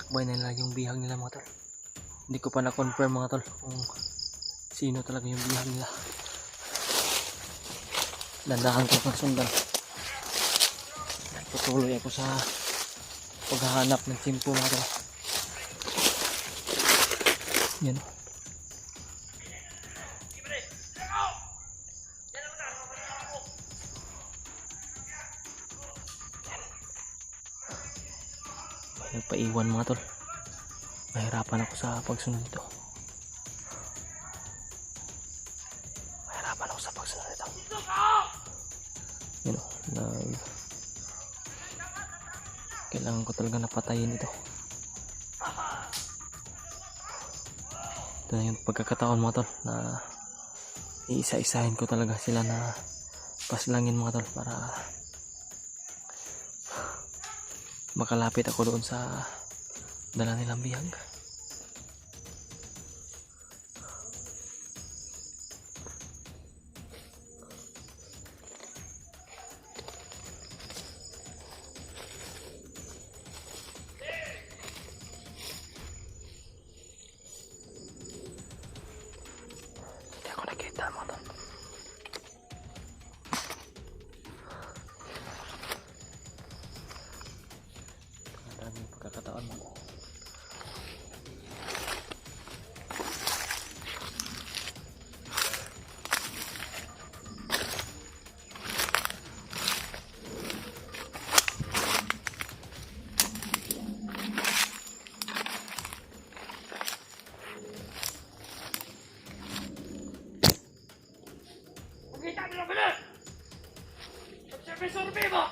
tinakbay na nila yung bihag nila mga tol. Hindi ko pa na-confirm mga tol kung sino talaga yung bihag nila. Dandahan ko pang sundan. Patuloy ako sa paghahanap ng tsimpo mga tol. Yan. Nagpaiwan mga tol. Mahirapan ako sa pagsunod nito. Mahirapan ako sa pagsunod nito. Yan o. Kailangan ko talaga napatayin ito. Ito na yung pagkakataon mga tol na iisa-isahin ko talaga sila na paslangin mga tol para makalapit ako doon sa dala nilang bihag. Hindi ako nakita mga tol. Maraming pagkakataon mo. Kita nila benar. Survey mo.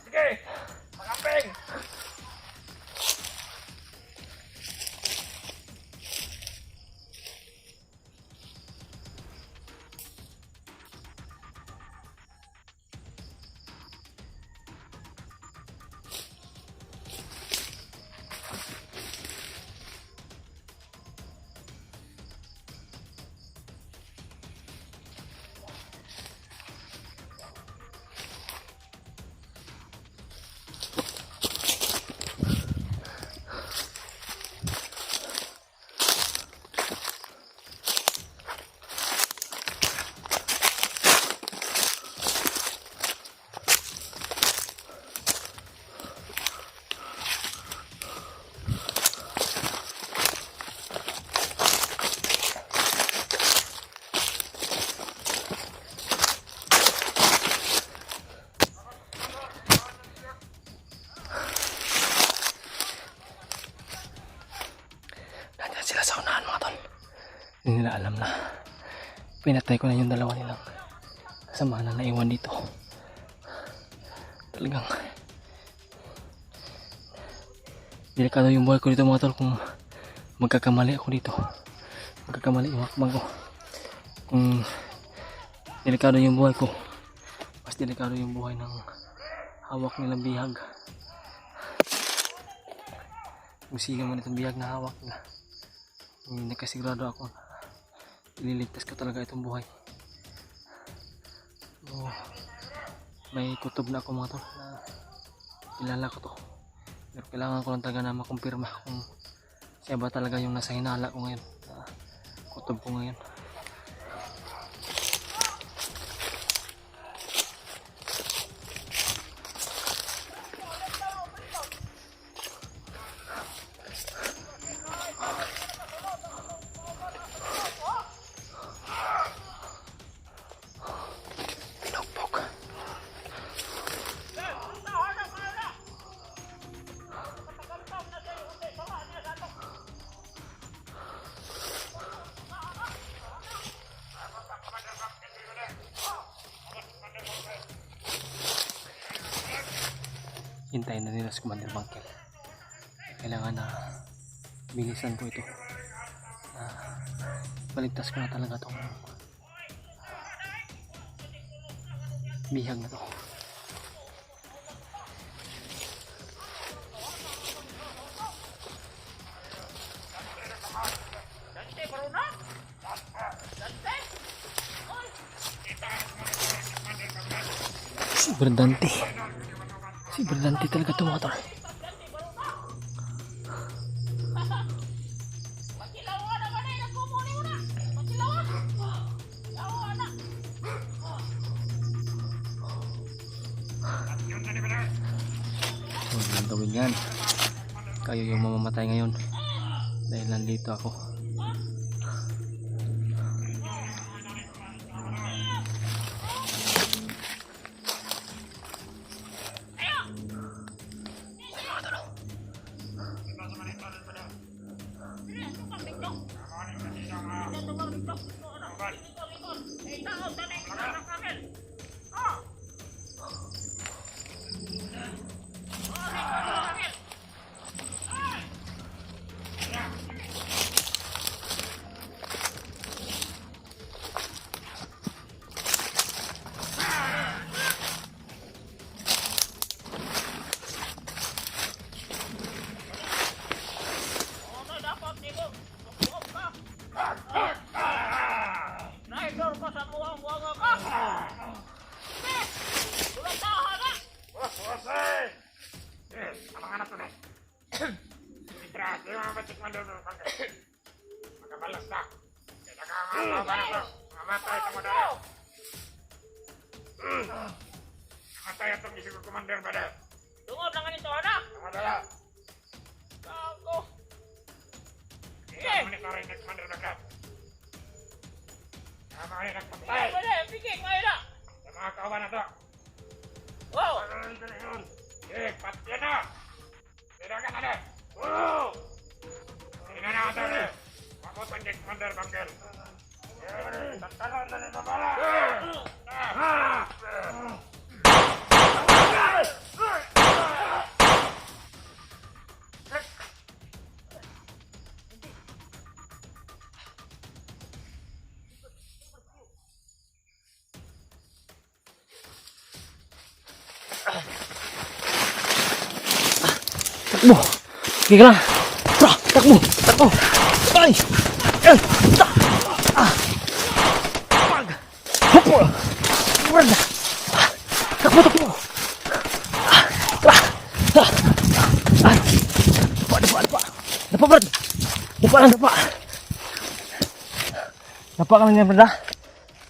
Sige, makapeng. Hindi nila alam na pinatay ko na yung dalawa nilang kasama na naiwan dito. Talagang delikado yung buhay ko dito mga tol. Kung magkakamali ako dito, magkakamali yung hakbang ko, kung delikado yung buhay ko, mas delikado yung buhay ng hawak nilang bihag. Kung siga man itong bihag na hawak nila, nagkasigurado ako na ililigtas ko talaga itong buhay. So, may kutob na ako mga tol na kilala ko to, pero kailangan ko lang talaga na makumpirma kung siya ba talaga yung nasa hinala ko ngayon, kutob ko ngayon. hintayin na nila si Commander Bangkel. Kailangan na bilisan ko ito. Baligtas ko na talaga itong bihag na to. Super Dante talaga ito mga tol. Huwag lang gawin yan. Kayo yung mamamatay ngayon dahil nandito ako. Matay atong isi ko Commander pada. Tungod lang ganito, anak. Adala. Ako. Iya, monitoring ni Commander Baghdad. Tama ni nagpatay. Pwede, pigil kayo na. Sa mga kawan na to. Wow. Eh, patyan na. Tirakan na na. Wow. Ina na ito na. Makutan ni Commander Bangkel. Tantanan na nito pala. Takbo! Sige ka lang! Tara! Takbo! Takbo! Ay! Eh! Ta! Ah! Pag! Hupo! Brad! Takbo! Takbo! Ah! Tara! Ah! Ay! Dapa! Dapa! Dapa! Dapa, Brad! Dapa lang! Dapa! Dapa ka lang yan, Brad, ha?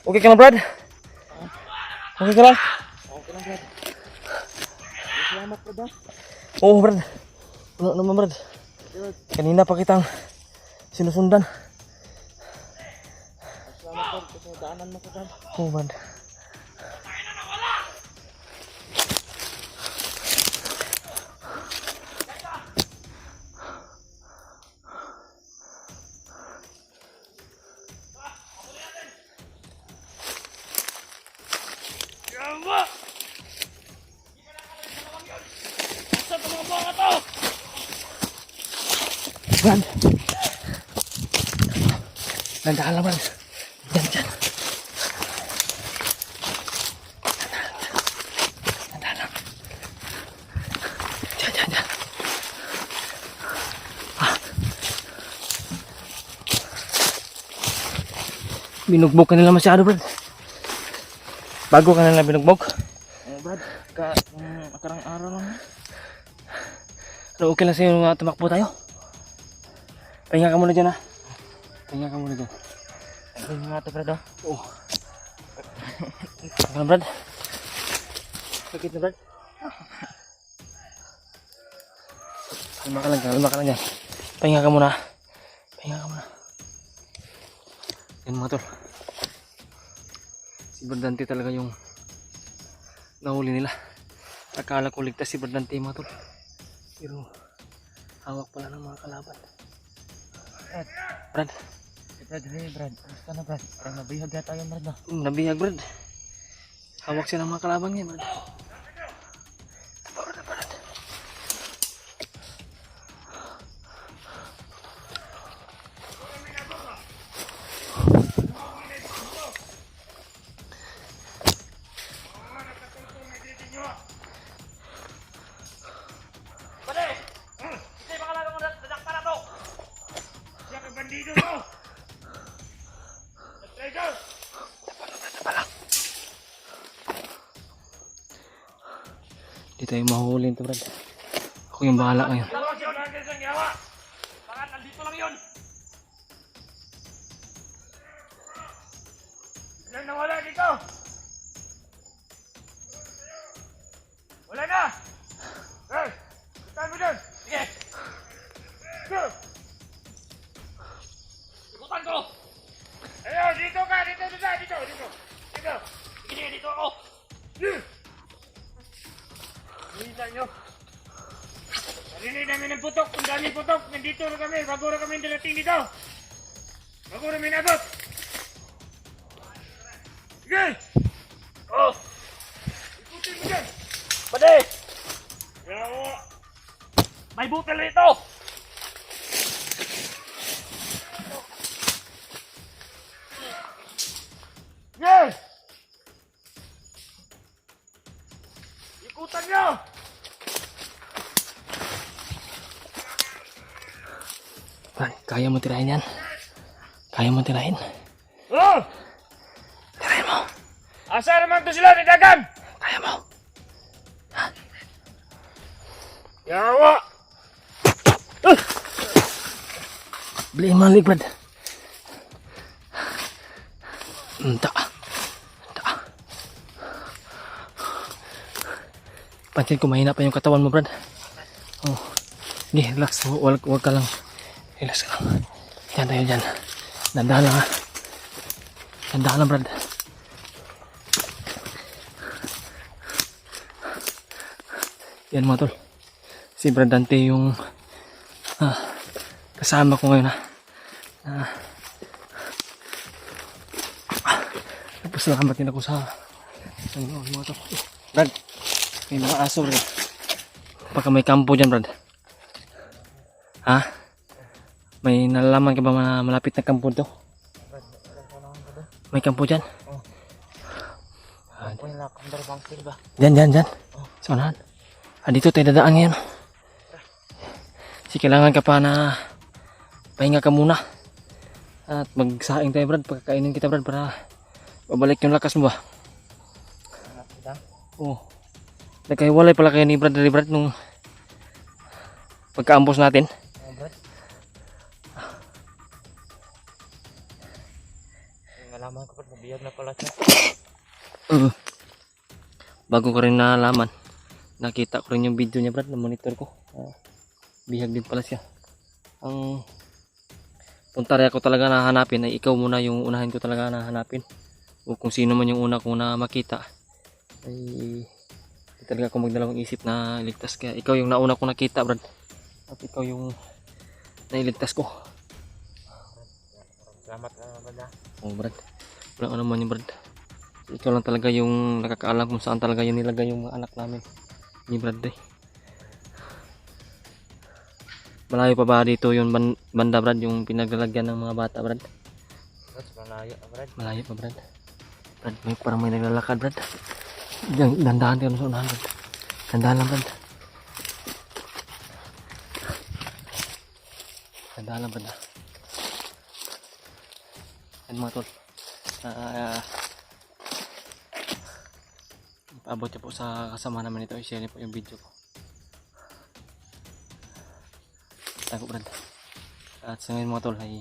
Okay ka lang, Brad? Okay ka lang? Okay lang, Brad. Salamat, Brad, ha? Oo, Brad. Wala naman, Brad. Kanina pa kitang sinusundan. Salamat, Brad, kasi daanan mo ko, Brad. Oo, Brad. Brad. Nandahan lang, Brad. Diyan, diyan. Nandahan lang. Diyan, diyan, diyan. Ah. Binugbog ka nila masyado, Brad. Bago ka nila binugbog. Brad, akarang araw lang. Pero okay lang sa'yo nga tumakbo tayo. Pahinga ka muna dyan, ha. Pahinga ka muna dyan. Ay, nga ito, Brad, ha? Oo. Ano, Brad? Sakit na, Brad? Kalma ka lang dyan. Pahinga ka muna. Pahinga ka muna. Yan mga tol. Si Berdante talaga yung nahuli nila. Akala ko ligtas si Berdante, mga tol. Pero hawak pala ng mga kalaban. Brad. Hey, Brad. Kamusta na, Brad? Parang nabihag na tayo, Brad, ha? Nabihag, Brad. Hawak sila ng mga kalaban niya, Brad. Brad. Hindi tayo mahuli ito, Brad. Ako yung bahala ngayon. Tapos yung lagi sa yawa. Baka nandito lang yun. Ilan nawala dito? Wala na! Hey! Ikutan mo dun! Sige! Go! Ikutan ko! Ayun! Dito ka! Dito! Dito! Dito! Dito! Dito! Sige, dito ako! Hinta nyo! Narinig namin ng putok! Ang daming putok! Nandito na kami! Bago na kami dalating dito! Bago na minabot! Sige! Oh! Ikutin mo dyan! Pade! Yawa! May butel rito! Yes! Ikutan nyo! Brad, kaya mo tirahin yan. Kaya mo tirahin. Oh! Tirahin mo. Asa naman to sila ni Dagan? Kaya mo. Yawa! Beliin mo ang lig, Brad. Enta. Pansin ko mahina pa yung katawan mo, Brad. Oh. Sige, relax. Huwag ka lang. Relax ka lang. Diyan tayo dyan. Dandahan lang, ha. Dandahan lang, Brad. Yan mga tol. Si Brad Dante yung kasama ko ngayon, ha. Salamat din ako sa mga tol. Brad, may mga aso, Brad. Baka may kampo dyan, Brad. Ha? May nalalaman ka ba na malapit na kampo to? May kampo dyan? Ako yung lakandar bangkil ba? Dyan. Sa unahan. Dito tayo dadaan ngayon. Kailangan ka pa na pahinga ka muna. At magsaing tayo, Brad. Pagkakainin kita, Brad, para babalik yung lakas mo ba? Oo. Nagkahiwalay pala kayo ni Brad nung pagkaambos natin. Nalaman ko pa, nabiyag na pala siya. Bago ko rin nalaman, nakita ko rin yung video niya, Brad, na monitor ko. Bihag din pala siya. Ang punta rin ako talaga nahanapin ay ikaw muna yung unahin ko talaga nahanapin. O kung sino man yung una kong na makita ay talaga ako magdalawang isip na iligtas. Kaya ikaw yung nauna kong nakita, Brad. At ikaw yung nailigtas ko. Salamat ka naman na. Oh, Brad. Wala naman yung Brad. Ikaw lang talaga yung nakakaalam kung saan talaga yung nilagay yung mga anak namin ni Brad. Malayo pa ba dito yung banda, Brad, yung pinaglalagyan ng mga bata, Brad? Malayo, Brad. Malayo pa, Brad. Brad, parang may naglalakad, Brad. Dandahan ka sa unahan, Brad. Dandahan lang, Brad. Dandahan lang, Brad. Yan mga tol. Paabot niyo po sa kasama naman ito. I-share niyo po yung video ko. Tago, Brad. At sa ngayon mga tol ay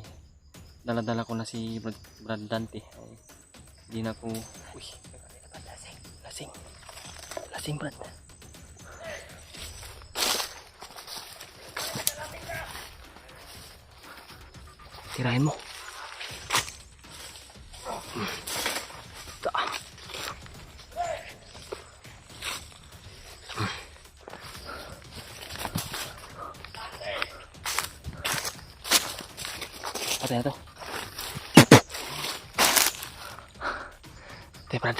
dala-dala ko na si Brad Dante. Ay, hindi na ko... Uy! Lasing, Brad. Tirahin mo. Patay na to. Brad.